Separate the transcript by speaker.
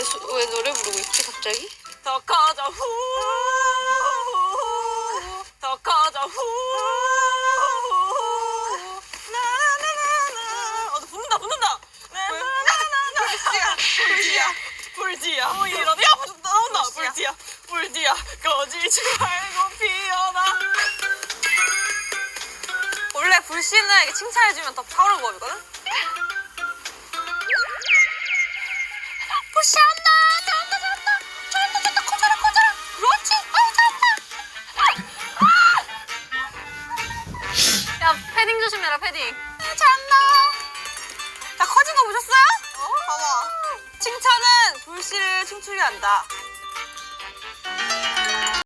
Speaker 1: 왜 노래 부르고 있지 갑자기?
Speaker 2: 더 커져 후. 더 커져 후. 나나나나. 너 붙는다. 나나나나. 불지야. 이러다 야 나온다. 불지야. 꺼지지 말고 피어나. 원래 불씨는 칭찬해주면 더 타오르는 법이거든? 불씨한다! 잘한다! 커져라! 그렇지! 잘한다! 야, 패딩 조심해라, 패딩. 잘한다! 자, 커진 거 보셨어요? 봐봐. 칭찬은 불씨를 춤추게 한다.